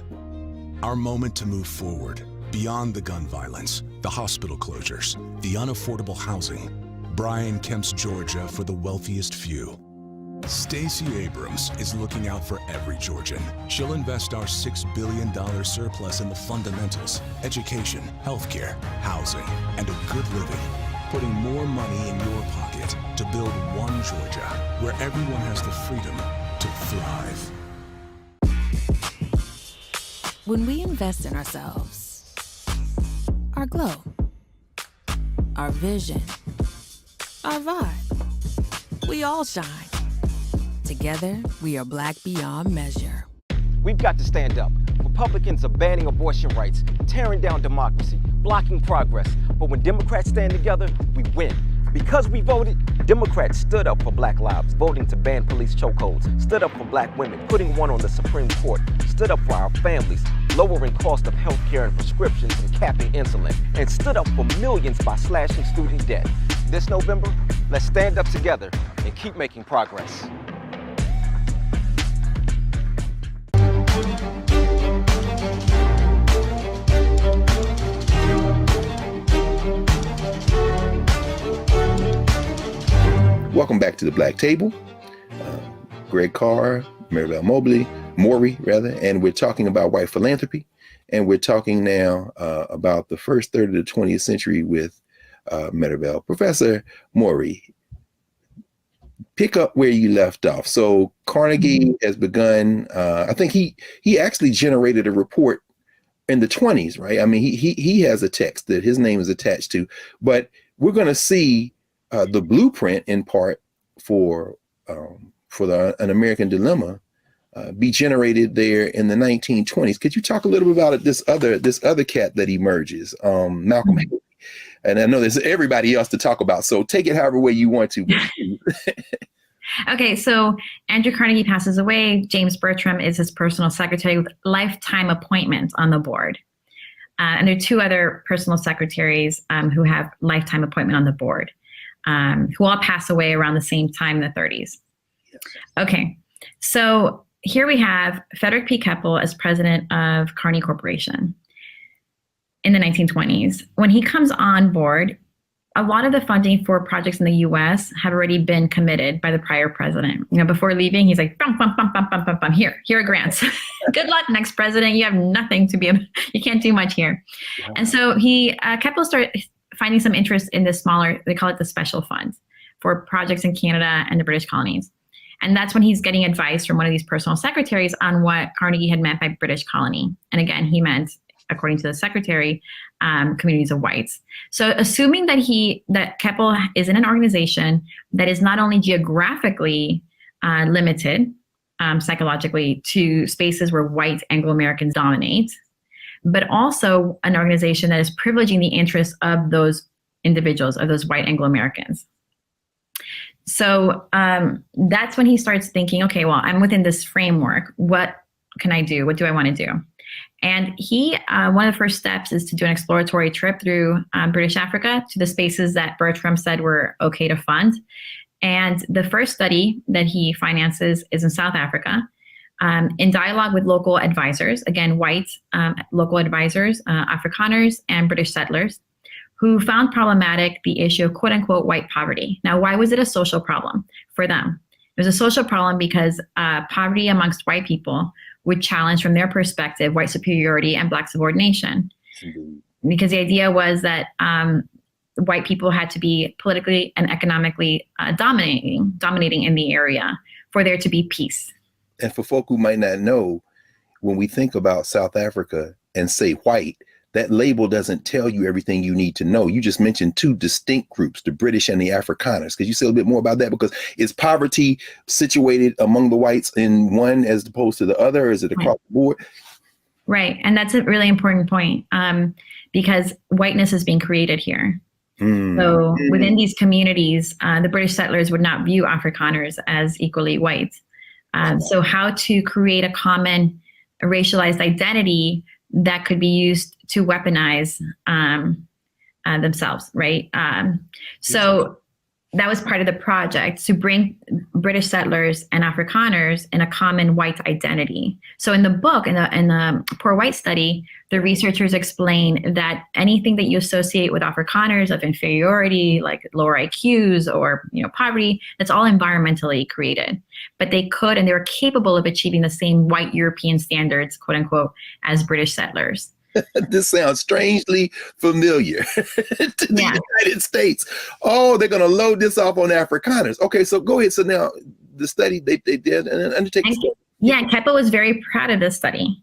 our moment to move forward beyond the gun violence, the hospital closures, the unaffordable housing. Brian Kemp's Georgia for the wealthiest few. Stacey Abrams is looking out for every Georgian. She'll invest our $6 billion surplus in the fundamentals: education, healthcare, housing, and a good living. Putting more money in your pocket to build one Georgia where everyone has the freedom to thrive.
When we invest in ourselves, our glow, our vision, our vibe, we all shine. Together, we are Black beyond measure.
We've got to stand up. Republicans are banning abortion rights, tearing down democracy, blocking progress. But when Democrats stand together, we win. Because we voted, Democrats stood up for Black lives, voting to ban police chokeholds, stood up for Black women, putting one on the Supreme Court, stood up for our families, lowering cost of health care and prescriptions and capping insulin, and stood up for millions by slashing student debt. This November, let's stand up together and keep making progress.
Welcome back to the Black Table. Greg Carr, Maribel Morey, and we're talking about white philanthropy, and we're talking now about the first third of the 20th century with Maribel. Professor Morey, pick up where you left off. So Carnegie has begun. I think he actually generated a report in the 20s, right? I mean, he has a text that his name is attached to, but we're going to see the blueprint in part for an American dilemma be generated there in the 1920s. Could you talk a little bit about this other cat that emerges, Malcolm X? And I know there's everybody else to talk about, so take it however way you want to.
Okay, so Andrew Carnegie passes away. James Bertram is his personal secretary with lifetime appointments on the board. And there are two other personal secretaries who have lifetime appointment on the board, who all pass away around the same time in the 30s. Okay, so here we have Frederick P. Keppel as president of Carnegie Corporation in the 1920s. When he comes on board, a lot of the funding for projects in the U.S. had already been committed by the prior president. You know, before leaving, he's like, bum, bum, bum, bum, bum, bum, bum. Here are grants. Good luck, next president. You have nothing to be able, you can't do much here. Wow. And so Keppel started finding some interest in the smaller, they call it the special fund, for projects in Canada and the British colonies. And that's when he's getting advice from one of these personal secretaries on what Carnegie had meant by British colony. And again, he meant, according to the secretary, communities of whites. So assuming that Keppel is in an organization that is not only geographically limited psychologically to spaces where white Anglo-Americans dominate, but also an organization that is privileging the interests of those individuals, of those white Anglo-Americans. So that's when he starts thinking, okay, well, I'm within this framework. What can I do? What do I want to do? And one of the first steps is to do an exploratory trip through British Africa to the spaces that Bertram said were okay to fund. And the first study that he finances is in South Africa, in dialogue with local advisors, again, white local advisors, Afrikaners and British settlers, who found problematic the issue of quote unquote white poverty. Now, why was it a social problem for them? It was a social problem because poverty amongst white people would challenge, from their perspective, white superiority and Black subordination. Mm-hmm. Because the idea was that white people had to be politically and economically dominating in the area for there to be peace.
And for folk who might not know, when we think about South Africa and say white, that label doesn't tell you everything you need to know. You just mentioned two distinct groups, the British and the Afrikaners. Could you say a little bit more about that? Because is poverty situated among the whites in one as opposed to the other? Or is it across the board?
Right. And that's a really important point because whiteness is being created here. So within these communities, the British settlers would not view Afrikaners as equally white. So how to create a common racialized identity that could be used to weaponize themselves, right? So that was part of the project, to bring British settlers and Afrikaners in a common white identity. So in the book, in the Poor White Study, the researchers explain that anything that you associate with Afrikaners of inferiority, like lower IQs or poverty, that's all environmentally created. But they could, and they were capable of achieving the same white European standards, quote unquote, as British settlers.
This sounds strangely familiar to the United States. Oh, they're going to load this off on Afrikaners. Okay, so go ahead. So now the study they did and undertake.
Yeah, Keppel was very proud of this study.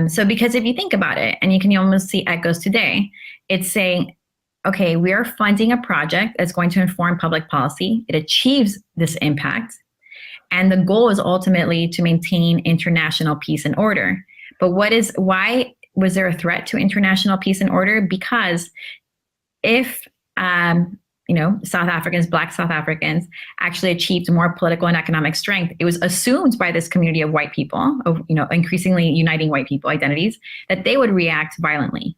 So because if you think about it, and you can almost see echoes today, it's saying, okay, we are funding a project that's going to inform public policy. It achieves this impact. And the goal is ultimately to maintain international peace and order. But why was there a threat to international peace and order? Because if, South Africans, Black South Africans, actually achieved more political and economic strength, it was assumed by this community of white people, of increasingly uniting white people identities, that they would react violently.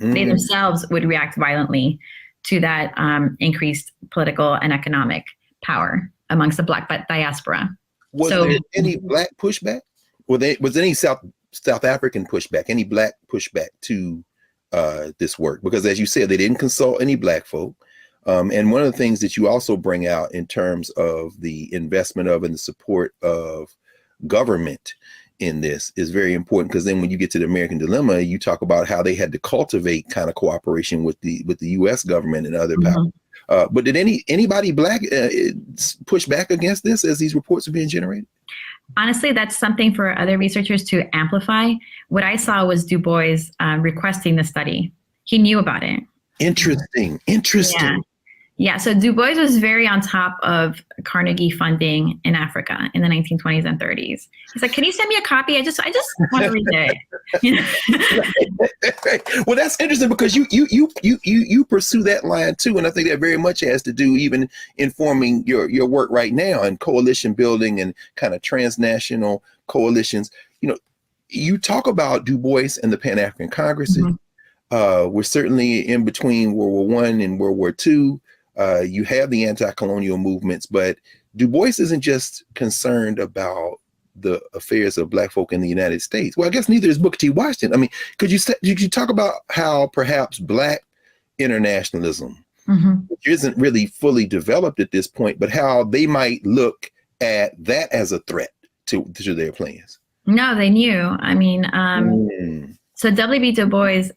Mm-hmm. They themselves would react violently to that increased political and economic power amongst the Black diaspora.
Was there any Black pushback? Was there any South African pushback, any Black pushback to this work? Because as you said, they didn't consult any Black folk. And one of the things that you also bring out in terms of the investment of and the support of government in this is very important, because then when you get to the American Dilemma, you talk about how they had to cultivate kind of cooperation with the U.S. government and other powers. But did anybody Black push back against this as these reports are being generated?
Honestly, that's something for other researchers to amplify. What I saw was Du Bois requesting the study. He knew about it.
Interesting.
Yeah, so Du Bois was very on top of Carnegie funding in Africa in the 1920s and 30s. He's like, "Can you send me a copy? I just want to read it." You know?
Well, that's interesting because you pursue that line too, and I think that very much has to do even informing your work right now and coalition building and kind of transnational coalitions. You know, you talk about Du Bois and the Pan-African Congresses. We're certainly in between World War I and World War II. You have the anti-colonial movements, but Du Bois isn't just concerned about the affairs of Black folk in the United States. Well, I guess neither is Booker T. Washington. I mean, could you talk about how perhaps Black internationalism, which isn't really fully developed at this point, but how they might look at that as a threat to their plans?
No, they knew. I mean, so W.B. Du Bois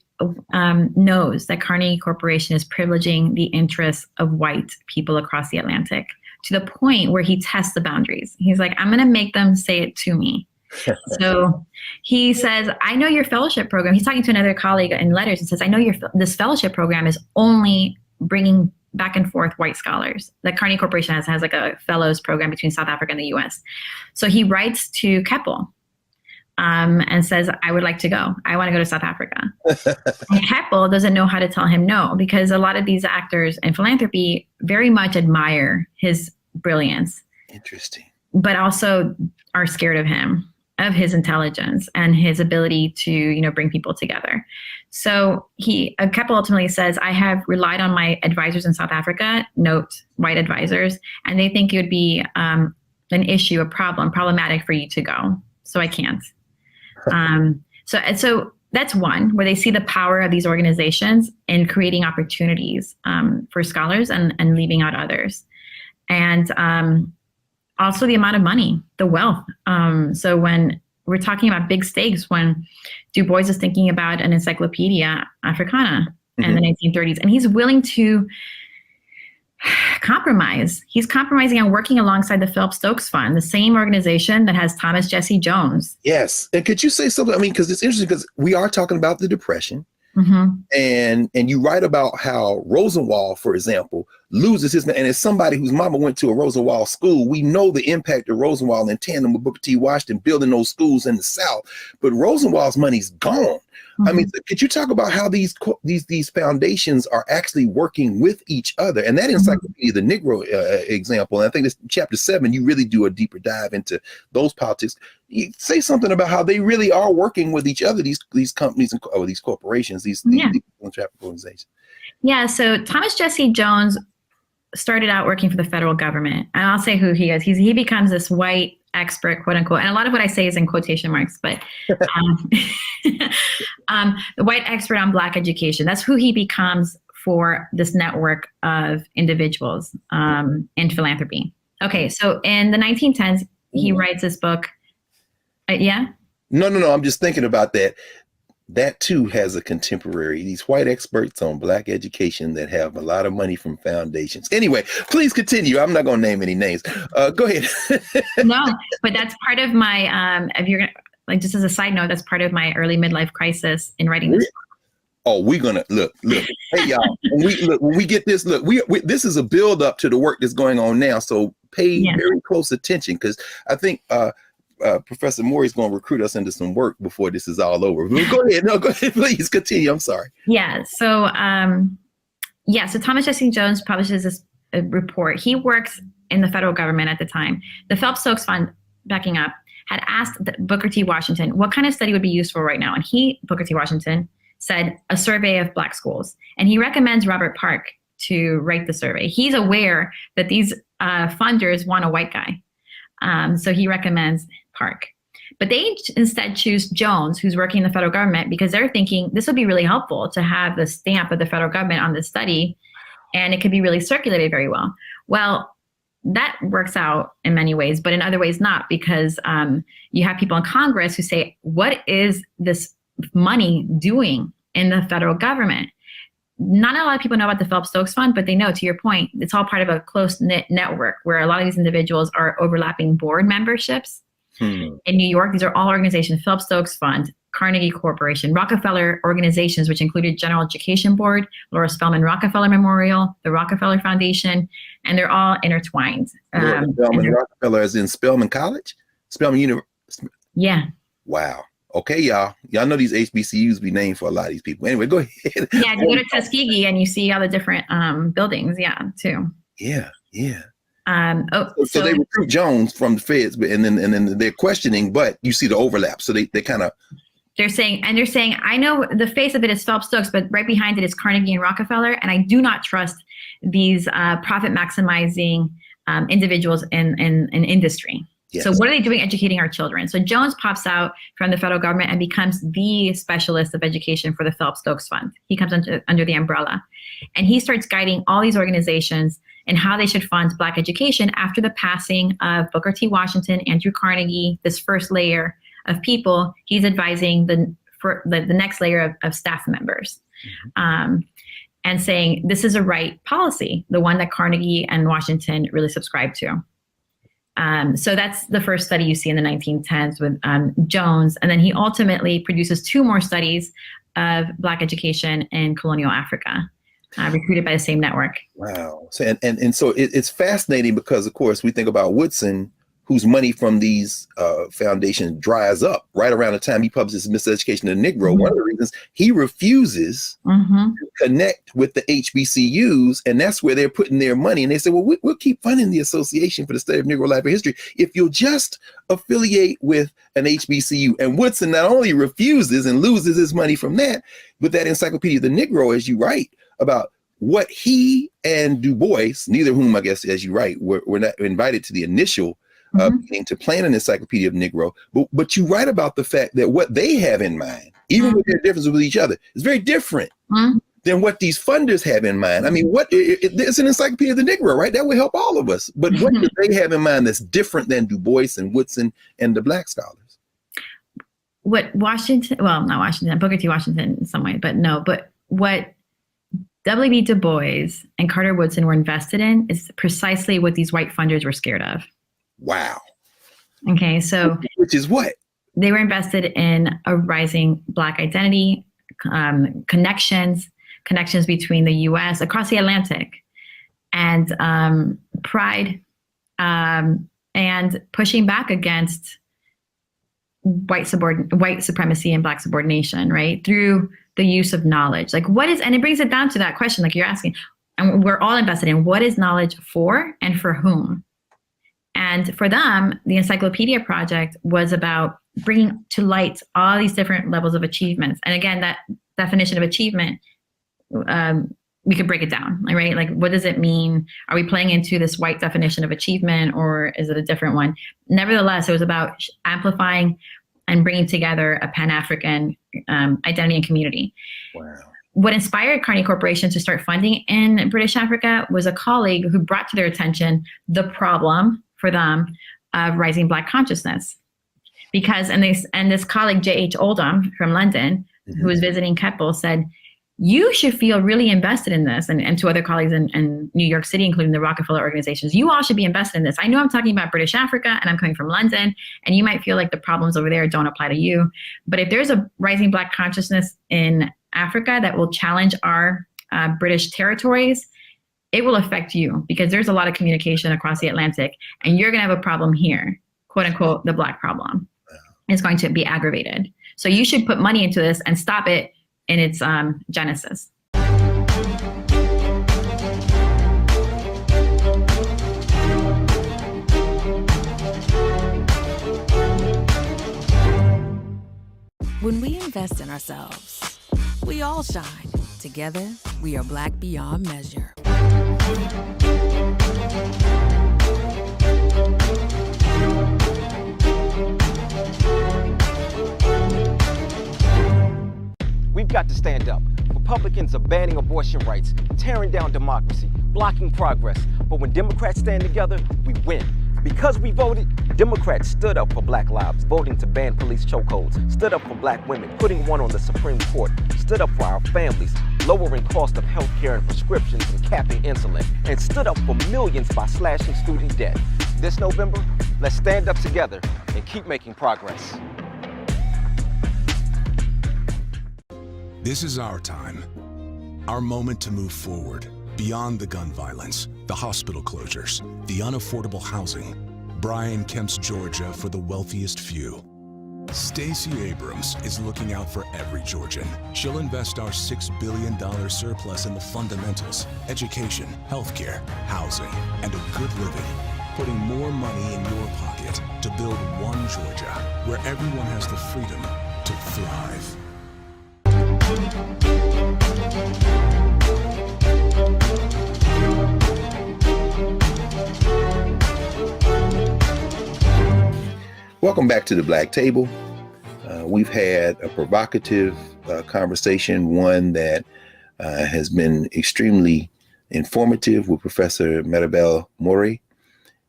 knows that Carnegie Corporation is privileging the interests of white people across the Atlantic to the point where he tests the boundaries. He's like, I'm going to make them say it to me. So he says, I know your fellowship program. He's talking to another colleague in letters and says, I know this fellowship program is only bringing back and forth white scholars. The Carnegie Corporation has like a fellows program between South Africa and the US. So he writes to Keppel and says, I would like to go. I want to go to South Africa. And Keppel doesn't know how to tell him no, because a lot of these actors in philanthropy very much admire his brilliance.
Interesting.
But also are scared of him, of his intelligence and his ability to, bring people together. So Keppel ultimately says, I have relied on my advisors in South Africa, note white advisors, and they think it would be an issue, problematic for you to go. So I can't. So that's one where they see the power of these organizations in creating opportunities for scholars and leaving out others. And also the amount of money, the wealth. So when we're talking about big stakes, when Du Bois is thinking about an Encyclopedia Africana in the 1930s, and he's willing to compromise. He's compromising on working alongside the Philip Stokes Fund, the same organization that has Thomas Jesse Jones.
Yes. And could you say something? I mean, because it's interesting because we are talking about the Depression. And you write about how Rosenwald, for example, loses his, and as somebody whose mama went to a Rosenwald school, we know the impact of Rosenwald in tandem with Booker T. Washington building those schools in the South. But Rosenwald's money's gone. I mean, could you talk about how these foundations are actually working with each other? And that Encyclopedia, the Negro example, and I think it's chapter 7, you really do a deeper dive into those politics. You say something about how they really are working with each other, these companies or these corporations, these philanthropic organizations.
Yeah, so Thomas Jesse Jones started out working for the federal government. And I'll say who he is. He becomes this white expert, quote unquote. And a lot of what I say is in quotation marks, but the white expert on Black education. That's who he becomes for this network of individuals in philanthropy. Okay, so in the 1910s, he writes this book. Yeah? No.
I'm just thinking about that. That too has a contemporary, these white experts on Black education that have a lot of money from foundations. Anyway, please continue. I'm not going to name any names. Go ahead.
No, but that's part of my, if you're gonna, like, just as a side note, that's part of my early midlife crisis in writing this book.
Oh, we're gonna look. Hey, y'all. When we get this, we this is a build up to the work that's going on now. So pay very close attention, because I think Professor Morey is going to recruit us into some work before this is all over. Go ahead, please continue. I'm sorry.
Yeah. So, so Thomas Jesse Jones publishes this report. He works in the federal government at the time. The Phelps Stokes Fund, backing up, had asked Booker T. Washington what kind of study would be useful right now, and Booker T. Washington, said a survey of Black schools, and he recommends Robert Park to write the survey. He's aware that these funders want a white guy, so he recommends Park. But they instead choose Jones, who's working in the federal government, because they're thinking this would be really helpful to have the stamp of the federal government on this study, and it could be really circulated very well. Well, that works out in many ways, but in other ways not, because you have people in Congress who say, what is this money doing in the federal government? Not a lot of people know about the Phelps Stokes Fund, but they know, to your point, it's all part of a close-knit network where a lot of these individuals are overlapping board memberships. In New York, these are all organizations: Phelps Stokes Fund, Carnegie Corporation, Rockefeller organizations, which included General Education Board, Laura Spelman Rockefeller Memorial, the Rockefeller Foundation, and they're all intertwined.
Spelman Rockefeller as in Spelman College? Spelman University?
Yeah.
Wow. Okay, y'all. Y'all know these HBCUs be named for a lot of these people. Anyway, go ahead.
Yeah, you go to Tuskegee and you see all the different buildings, too.
Yeah.
So
they recruit Jones from the feds, but and then they're questioning, but you see the overlap. So they kind of
they're saying, I know the face of it is Phelps Stokes, but right behind it is Carnegie and Rockefeller, and I do not trust these profit maximizing individuals in industry. Yes. So what are they doing educating our children? So Jones pops out from the federal government and becomes the specialist of education for the Phelps Stokes Fund. He comes under the umbrella, and he starts guiding all these organizations and how they should fund Black education after the passing of Booker T. Washington, Andrew Carnegie, this first layer of people. He's advising the next layer of staff members, and saying this is a right policy, the one that Carnegie and Washington really subscribed to. So that's the first study you see in the 1910s with Jones. And then he ultimately produces 2 more studies of Black education in colonial Africa, recruited by the same network.
Wow. So, and so it's fascinating because, of course, we think about Woodson, whose money from these foundations dries up right around the time he publishes Miseducation of the Negro. One of the reasons he refuses to connect with the HBCUs, and that's where they're putting their money. And they say, well, we'll keep funding the Association for the Study of Negro Life and History if you'll just affiliate with an HBCU. And Woodson not only refuses and loses his money from that, but that Encyclopedia of the Negro, as you write about what he and Du Bois, neither of whom, I guess, as you write, were not invited to the initial meeting to plan an Encyclopedia of Negro, but you write about the fact that what they have in mind, even with their differences with each other, is very different than what these funders have in mind. I mean, it's an Encyclopedia of the Negro, right? That would help all of us. But what do they have in mind that's different than Du Bois and Woodson and the Black scholars?
What Washington, well, not Washington, Booker T. Washington in some way, but what W.B. Du Bois and Carter Woodson were invested in is precisely what these white funders were scared of.
Wow.
Okay, so
which is what?
They were invested in a rising Black identity, connections between the U.S. across the Atlantic, and pride, and pushing back against white supremacy and Black subordination, right? Through the use of knowledge. Like and it brings it down to that question, like you're asking, and we're all invested in what is knowledge for and for whom? And for them, the Encyclopedia Project was about bringing to light all these different levels of achievements. And again, that definition of achievement, we could break it down, right? Like, what does it mean? Are we playing into this white definition of achievement, or is it a different one? Nevertheless, it was about amplifying and bringing together a Pan-African identity and community.
Wow.
What inspired Carnegie Corporation to start funding in British Africa was a colleague who brought to their attention the problem for them of rising Black consciousness. Because, and this colleague, J.H. Oldham from London, who was visiting Keppel, said, you should feel really invested in this, and to other colleagues in New York City, including the Rockefeller organizations, you all should be invested in this. I know I'm talking about British Africa, and I'm coming from London, and you might feel like the problems over there don't apply to you. But if there's a rising Black consciousness in Africa that will challenge our British territories, it will affect you, because there's a lot of communication across the Atlantic, and you're going to have a problem here, quote unquote, the Black problem is going to be aggravated. So you should put money into this and stop it in its genesis.
When we invest in ourselves, we all shine. Together, we are Black beyond measure.
We've got to stand up. Republicans are banning abortion rights, tearing down democracy, blocking progress. But when Democrats stand together, we win. Because we voted, Democrats stood up for Black lives, voting to ban police chokeholds, stood up for Black women, putting one on the Supreme Court, stood up for our families, lowering cost of health care and prescriptions and capping insulin, and stood up for millions by slashing student debt. This November, let's stand up together and keep making progress.
This is our time, our moment to move forward, beyond the gun violence, the hospital closures, the unaffordable housing. Brian Kemp's Georgia for the wealthiest few. Stacey Abrams is looking out for every Georgian. She'll invest our $6 billion surplus in the fundamentals, education, healthcare, housing, and a good living, putting more money in your pocket to build one Georgia where everyone has the freedom to thrive.
Welcome back to the Black Table. We've had a provocative conversation, one that has been extremely informative with Professor Maribel Morey.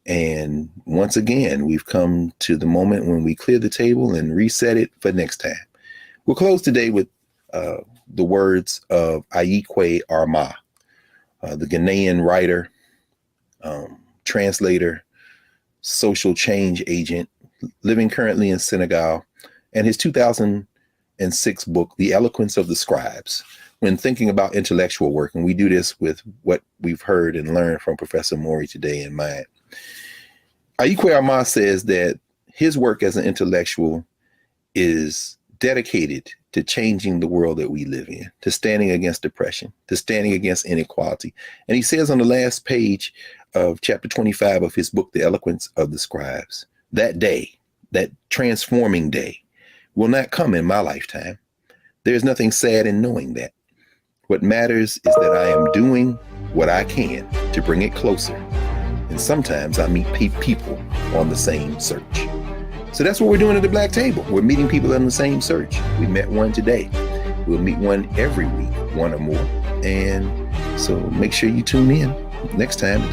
And once again, we've come to the moment when we clear the table and reset it for next time. We'll close today with the words of Ayikwe Armah, the Ghanaian writer, translator, social change agent, living currently in Senegal, and his 2006 book, The Eloquence of the Scribes, when thinking about intellectual work. And we do this with what we've heard and learned from Professor Morey today in mind. Ayikwe Armah says that his work as an intellectual is dedicated to changing the world that we live in, to standing against depression, to standing against inequality. And he says on the last page of chapter 25 of his book, The Eloquence of the Scribes, that day, that transforming day, will not come in my lifetime. There's nothing sad in knowing that. What matters is that I am doing what I can to bring it closer. And sometimes I meet people on the same search. So that's what we're doing at the Black Table. We're meeting people on the same search. We met one today. We'll meet one every week, one or more. And so make sure you tune in next time.